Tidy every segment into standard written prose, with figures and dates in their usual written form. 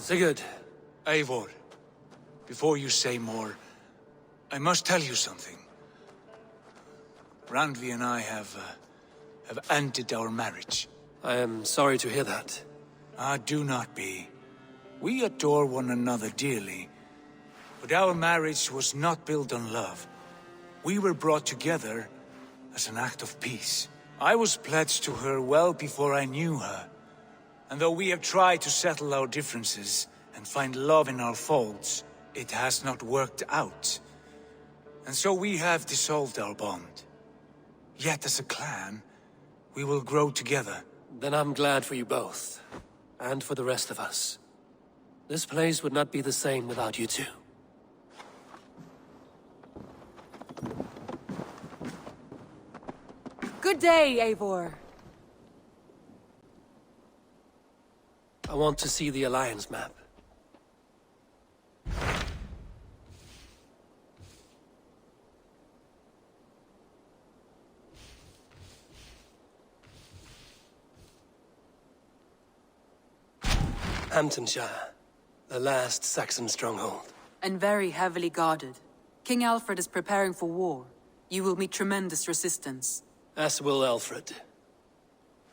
Sigurd. Eivor, before you say more, I must tell you something. Randvi and I have ended our marriage. I am sorry to hear that. Ah, do not be. We adore one another dearly, but our marriage was not built on love. We were brought together as an act of peace. I was pledged to her well before I knew her, and though we have tried to settle our differences and find love in our faults, it has not worked out. And so we have dissolved our bond. Yet as a clan, we will grow together. Then I'm glad for you both. And for the rest of us. This place would not be the same without you two. Good day, Eivor. I want to see the Alliance map. Hamptonshire, the last Saxon stronghold. And very heavily guarded. King Alfred is preparing for war. You will meet tremendous resistance. As will Alfred.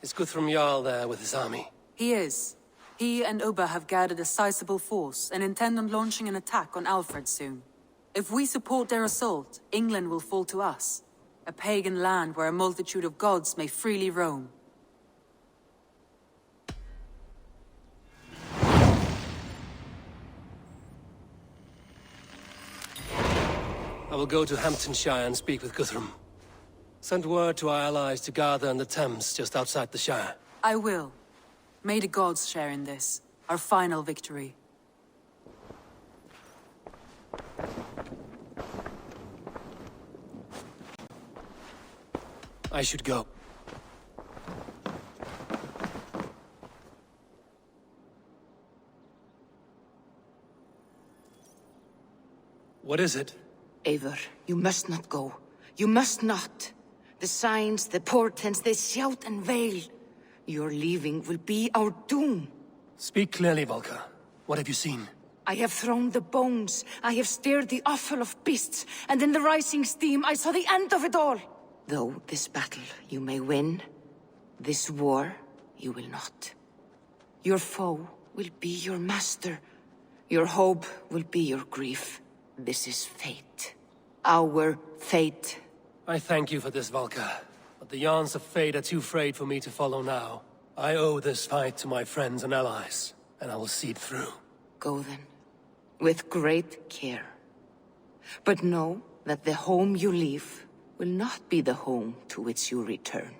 Is Guthrum Jarl there with his army? He is. He and Ubba have gathered a sizable force and intend on launching an attack on Alfred soon. If we support their assault, England will fall to us. A pagan land where a multitude of gods may freely roam. I will go to Hamptonshire and speak with Guthrum. Send word to our allies to gather in the Thames just outside the Shire. I will. May the gods share in this, our final victory. I should go. What is it? Eivor, you must not go. You must not. The signs, the portents, they shout and wail. Your leaving will be our doom. Speak clearly, Volker. What have you seen? I have thrown the bones. I have stirred the offal of beasts. And in the rising steam, I saw the end of it all. Though this battle you may win, this war you will not. Your foe will be your master. Your hope will be your grief. This is fate. Our fate. I thank you for this, Volker. But the yarns of fate are too frayed for me to follow now. I owe this fight to my friends and allies, and I will see it through. Go then, with great care. But know that the home you leave will not be the home to which you return.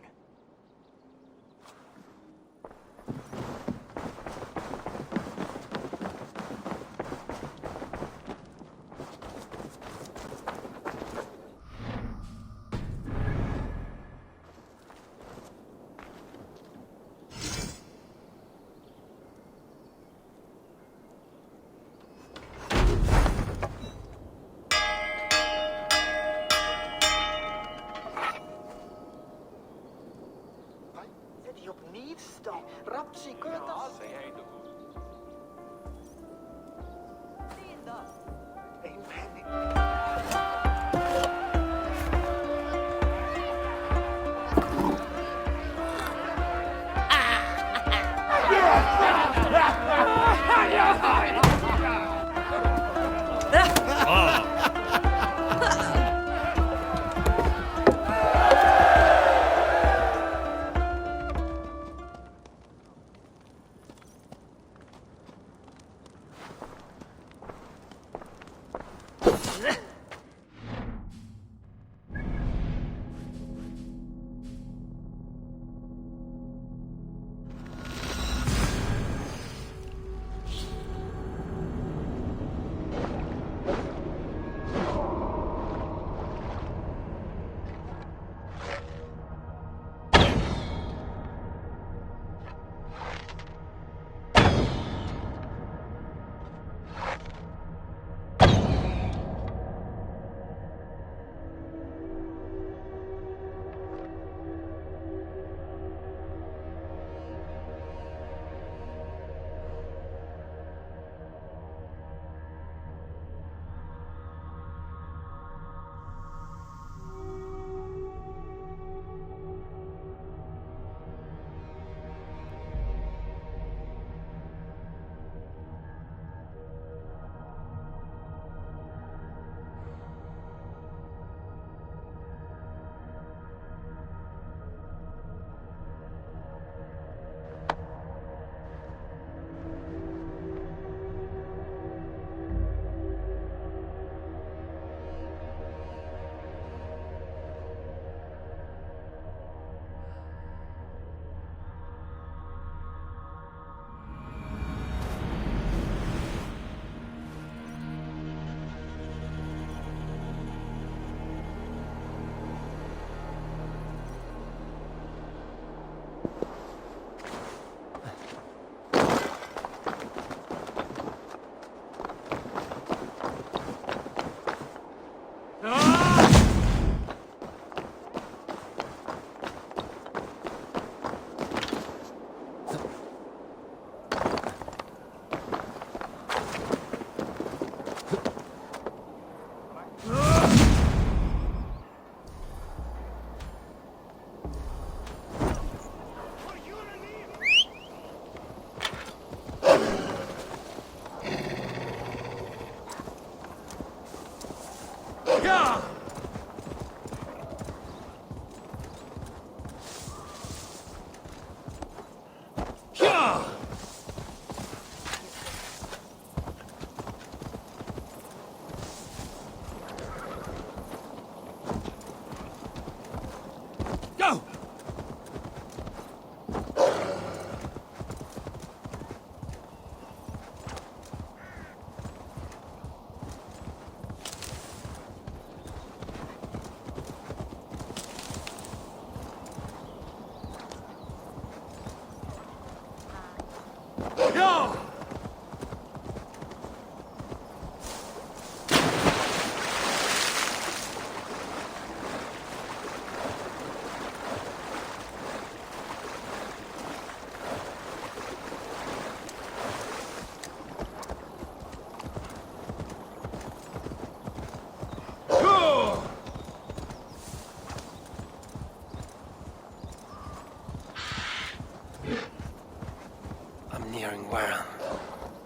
nearing Wareham,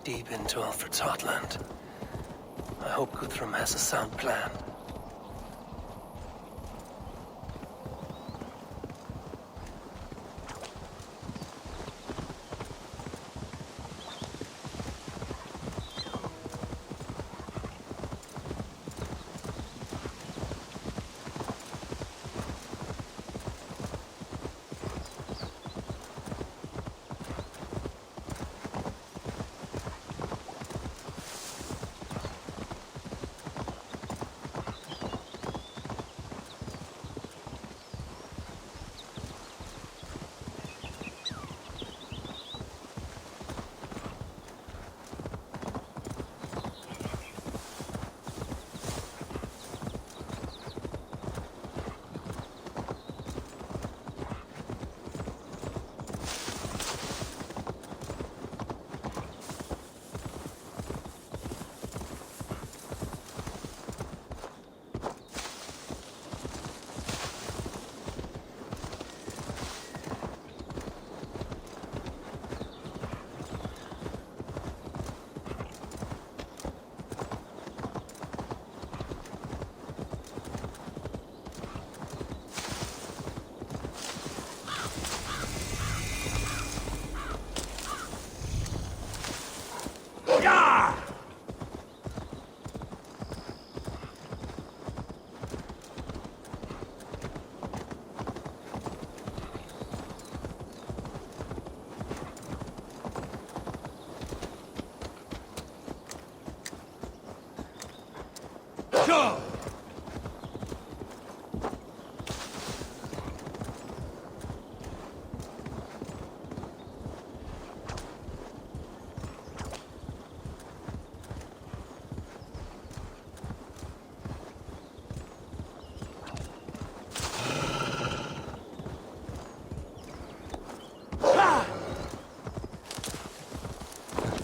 deep into Alfred's heartland. I hope Guthrum has a sound plan.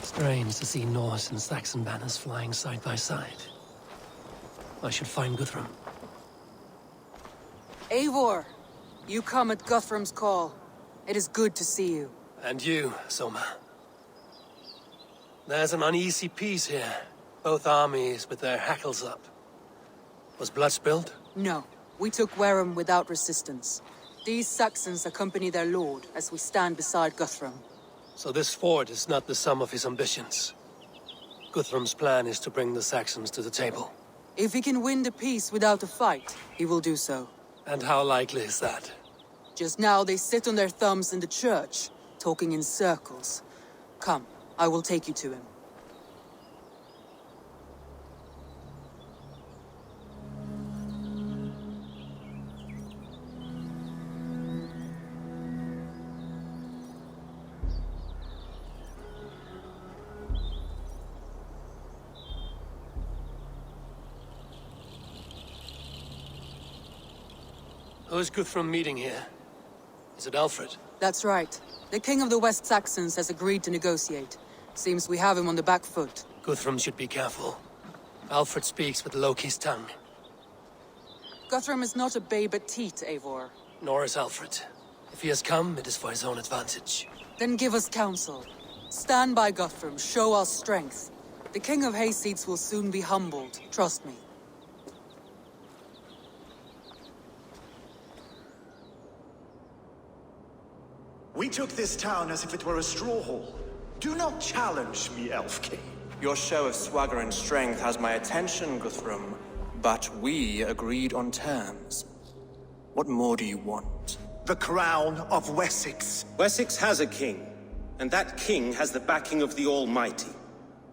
Strange to see Norse and Saxon banners flying side by side. I should find Guthrum. Eivor, you come at Guthrum's call. It is good to see you. And you, Soma. There's an uneasy peace here. Both armies with their hackles up. Was blood spilled? No, we took Wareham without resistance. These Saxons accompany their lord as we stand beside Guthrum. So this fort is not the sum of his ambitions. Guthrum's plan is to bring the Saxons to the table. If he can win the peace without a fight, he will do so. And how likely is that? Just now they sit on their thumbs in the church, talking in circles. Come, I will take you to him. Who is Guthrum meeting here? Is it Alfred? That's right. The King of the West Saxons has agreed to negotiate. Seems we have him on the back foot. Guthrum should be careful. Alfred speaks with Loki's tongue. Guthrum is not a babe at teat, Eivor. Nor is Alfred. If he has come, it is for his own advantage. Then give us counsel. Stand by Guthrum, show our strength. The King of Hayseeds will soon be humbled, trust me. We took this town as if it were a straw hall. Do not challenge me, Elf King. Your show of swagger and strength has my attention, Guthrum. But we agreed on terms. What more do you want? The crown of Wessex. Wessex has a king, and that king has the backing of the Almighty.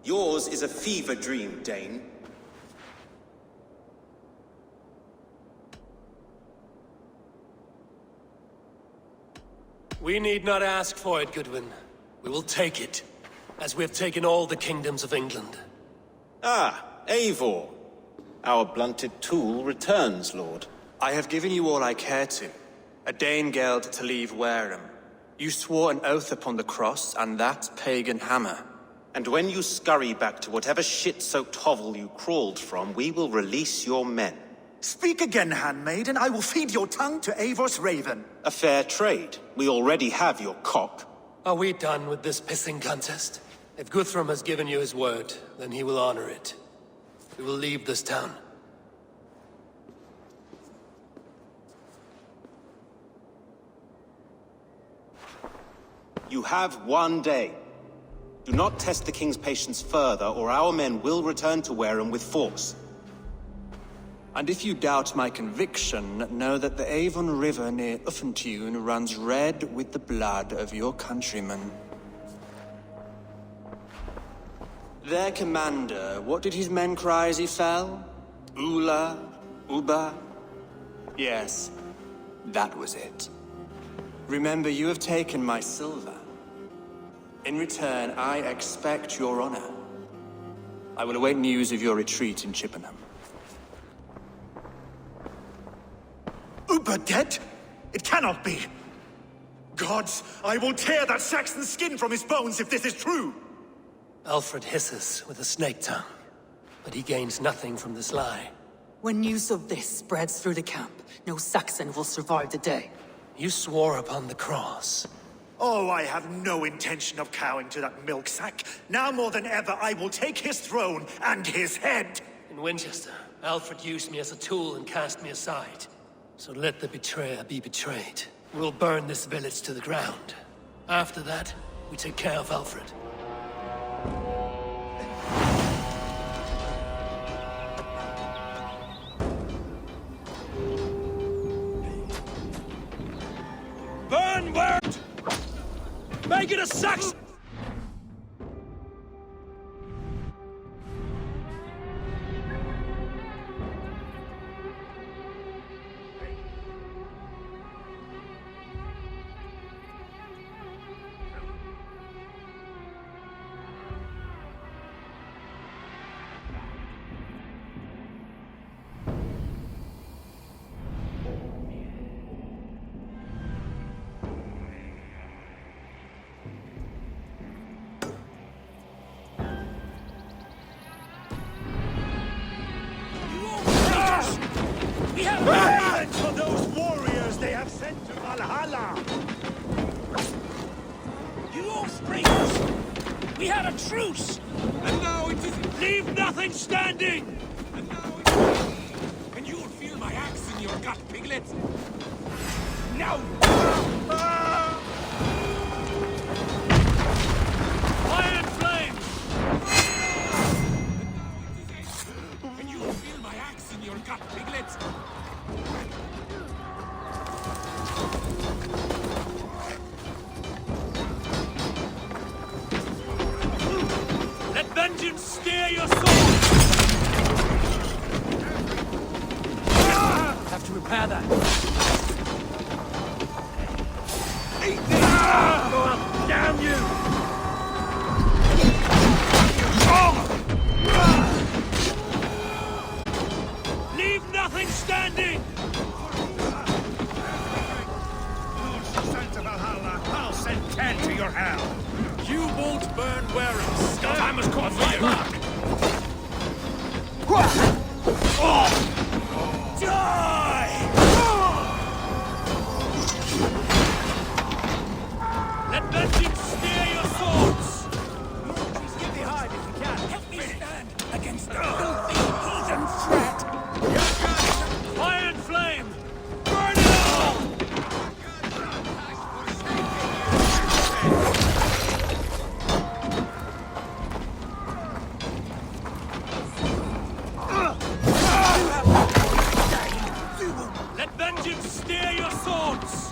Yours is a fever dream, Dane. We need not ask for it, Goodwin. We will take it, as we have taken all the kingdoms of England. Ah, Eivor. Our blunted tool returns, Lord. I have given you all I care to. A Danegeld to leave Wareham. You swore an oath upon the cross, and that pagan hammer. And when you scurry back to whatever shit-soaked hovel you crawled from, we will release your men. Speak again, handmaid, and I will feed your tongue to Eivor's raven. A fair trade. We already have your cock. Are we done with this pissing contest? If Guthrum has given you his word, then he will honor it. We will leave this town. You have 1 day. Do not test the king's patience further, or our men will return to Wareham with force. And if you doubt my conviction, know that the Avon River near Uffentune runs red with the blood of your countrymen. Their commander, what did his men cry as he fell? Ula? Uba? Yes, that was it. Remember, you have taken my silver. In return, I expect your honor. I will await news of your retreat in Chippenham. Uber dead? It cannot be! Gods, I will tear that Saxon's skin from his bones if this is true! Alfred hisses with a snake tongue, but he gains nothing from this lie. When news of this spreads through the camp, no Saxon will survive the day. You swore upon the cross. Oh, I have no intention of cowing to that milk sack. Now more than ever, I will take his throne and his head! In Winchester, Alfred used me as a tool and cast me aside. So let the betrayer be betrayed. We'll burn this village to the ground. After that, we take care of Alfred. Burn word! Make it a Saxon! We have revenge for those warriors they have sent to Valhalla! You offsprings! We had a truce! And now it is... Leave nothing standing! And now it is... And you will feel my axe in your gut, piglet! Now! Fire and flame! And you will feel my axe in your gut, piglet! Let vengeance steer your soul! Have to repair that. Go up, damn you! Leave nothing standing! Sent to Valhalla, I'll send 10 to your hell! You won't burn Wareham! Time has come for you! Die! Let vengeance steer your swords! Please get behind if you can. Help me stand against the filthy heathen threat! Fire and flame! Burn it all! Let vengeance steer your swords!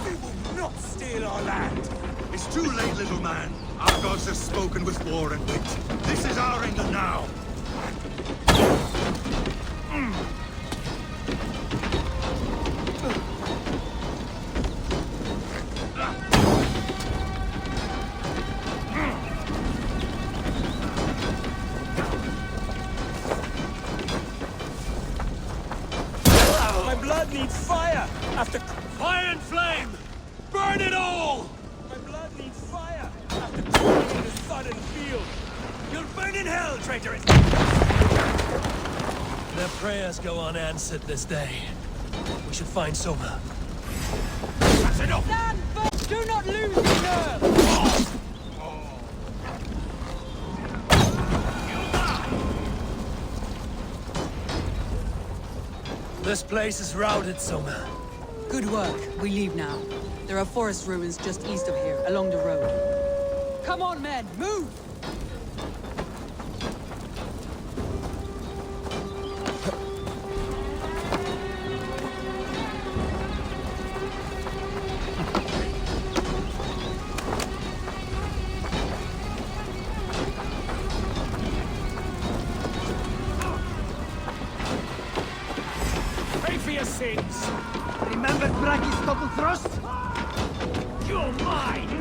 We will not steal our land! It's too late, little man. Our gods have spoken with war and wit. This is our England now. My blood needs fire! After fire and flame! Burn it all! My blood needs fire! After crawling in the sodden field! You'll burn in hell, traitorous! Their prayers go unanswered this day. We should find Soma. That's enough! Do not lose your nerve! This place is routed, Soma. Good work. We leave now. There are forest ruins just east of here, along the road. Come on, men! Move! Pay for your sins! Remember Braki's double thrust? You're mine!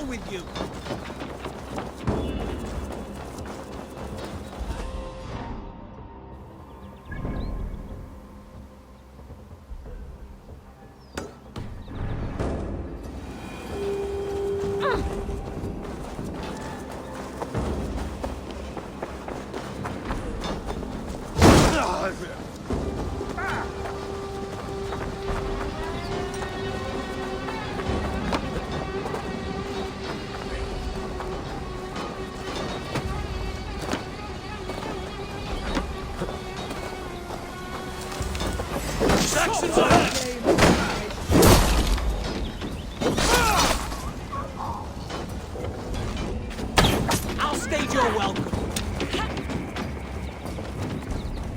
With you! Saxons ahead! I'll stage your welcome.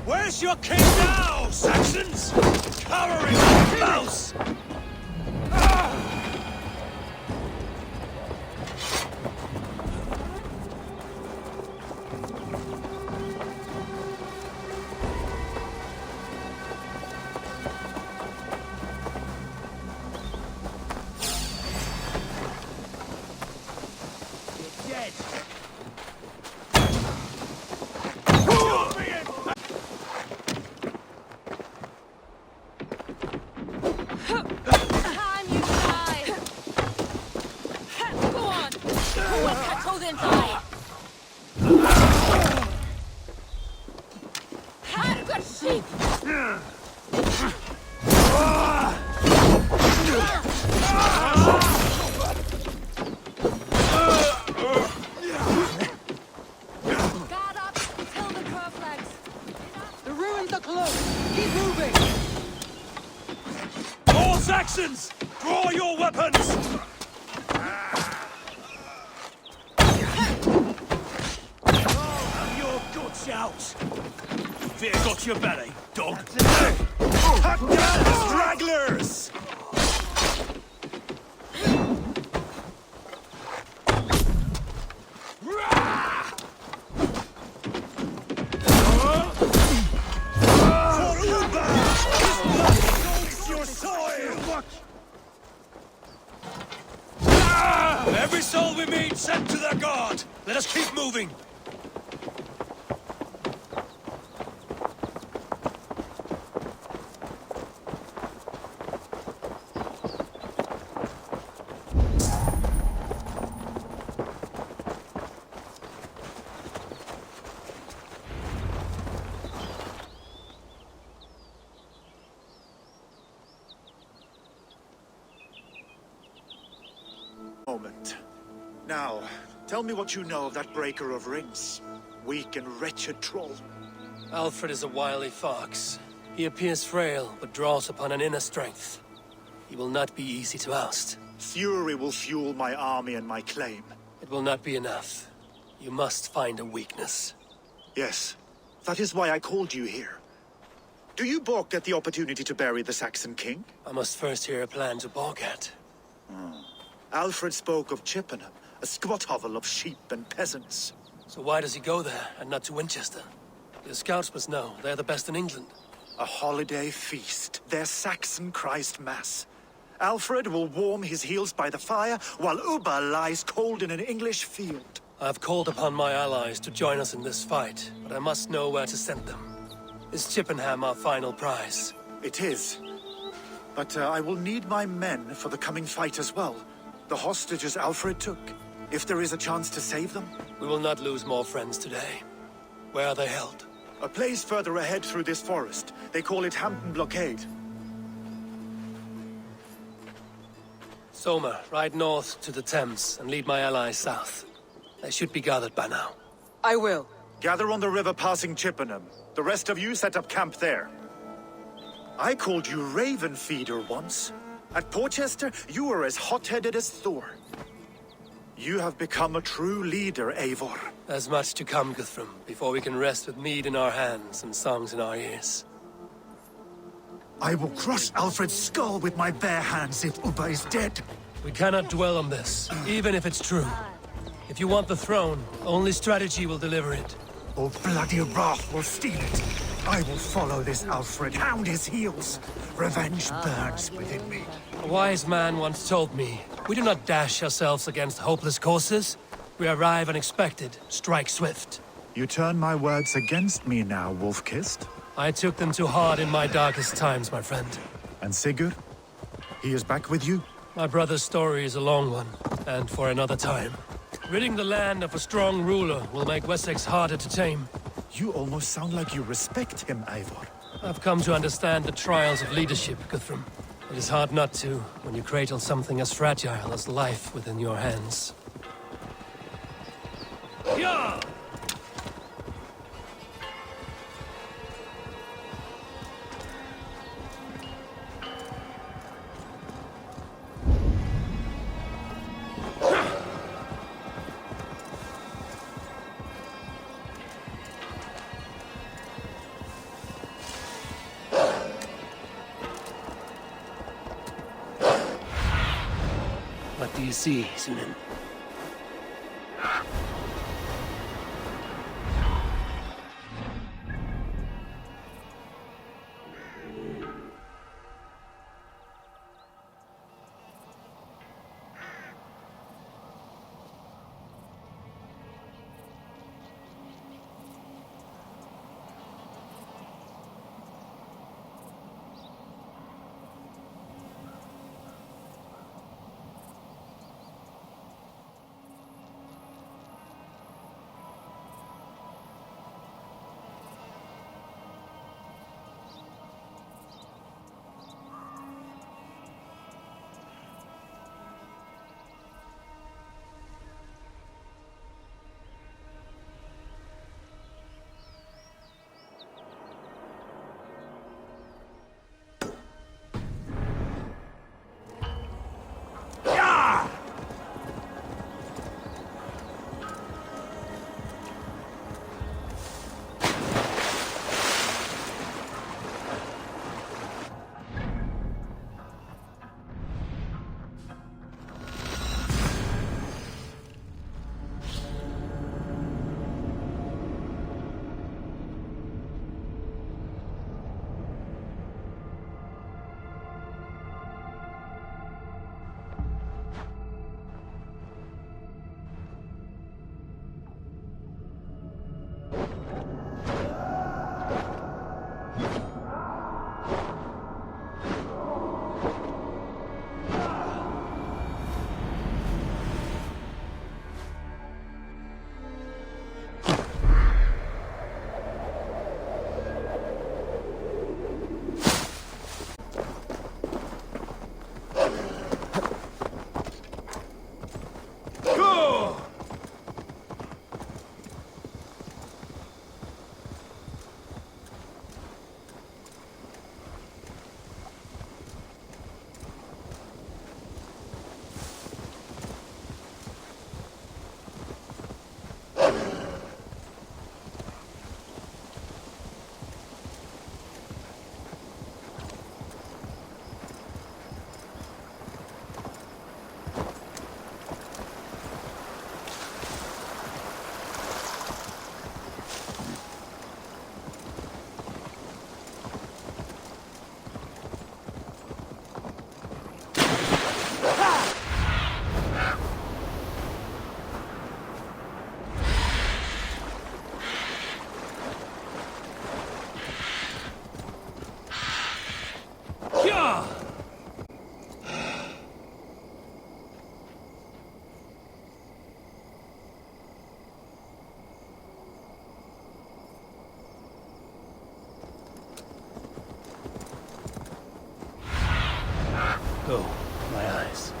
Where's your king now, Saxons? Cowering like a mouse! valiant eye! Good sheep! Guard up! Kill the curve legs! The ruins are close! Keep moving! All Saxons! Draw your weapons! Your guts out! Fear got your belly, dog. Cut down the stragglers! For Uber! His blood soaks your soil! Every soul we meet sent to their guard. Let us keep moving. Moment. Now, tell me what you know of that breaker of rings. Weak and wretched troll. Alfred is a wily fox. He appears frail, but draws upon an inner strength. He will not be easy to oust. Fury will fuel my army and my claim. It will not be enough. You must find a weakness. Yes, that is why I called you here. Do you balk at the opportunity to bury the Saxon king? I must first hear a plan to balk at. Alfred spoke of Chippenham, a squat hovel of sheep and peasants. So why does he go there, and not to Winchester? The scouts must know. They're the best in England. A holiday feast, their Saxon Christ Mass. Alfred will warm his heels by the fire, while Uba lies cold in an English field. I have called upon my allies to join us in this fight, but I must know where to send them. Is Chippenham our final prize? It is. But I will need my men for the coming fight as well. The hostages Alfred took. If there is a chance to save them. We will not lose more friends today. Where are they held? A place further ahead through this forest. They call it Hampton Blockade. Soma, ride north to the Thames and lead my allies south. They should be gathered by now. I will. Gather on the river passing Chippenham. The rest of you set up camp there. I called you Raven Feeder once. At Porchester, you were as hot-headed as Thor. You have become a true leader, Eivor. There's much to come, Guthrum, before we can rest with mead in our hands and songs in our ears. I will crush Alfred's skull with my bare hands if Uba is dead. We cannot dwell on this, even if it's true. If you want the throne, only strategy will deliver it. Or bloody wrath will steal it. I will follow this Alfred, hound his heels. Revenge burns within me. A wise man once told me, we do not dash ourselves against hopeless courses. We arrive unexpected, strike swift. You turn my words against me now, Wolf-Kissed. I took them too hard in my darkest times, my friend. And Sigurd? He is back with you? My brother's story is a long one, and for another time. Ridding the land of a strong ruler will make Wessex harder to tame. You almost sound like you respect him, Eivor. I've come to understand the trials of leadership, Guthrum. It is hard not to, when you cradle something as fragile as life within your hands. Yeah! What do you see, Sunan? Go, my eyes.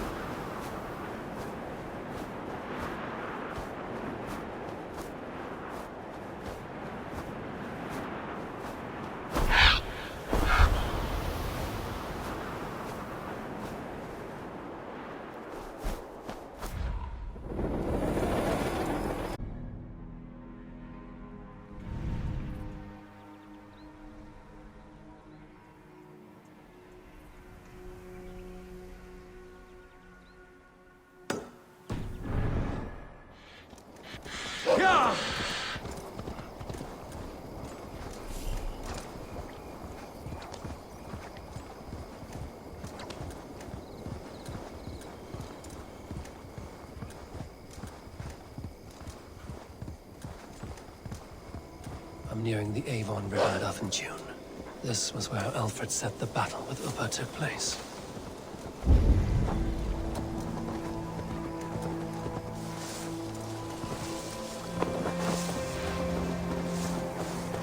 I'm nearing the Eivor River at Guthrum. This was where Alfred said the battle with Ubba took place.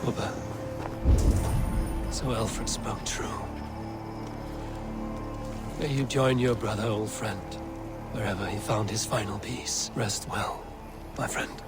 Ubba. So Alfred spoke true. May you join your brother, old friend, wherever he found his final peace. Rest well, my friend.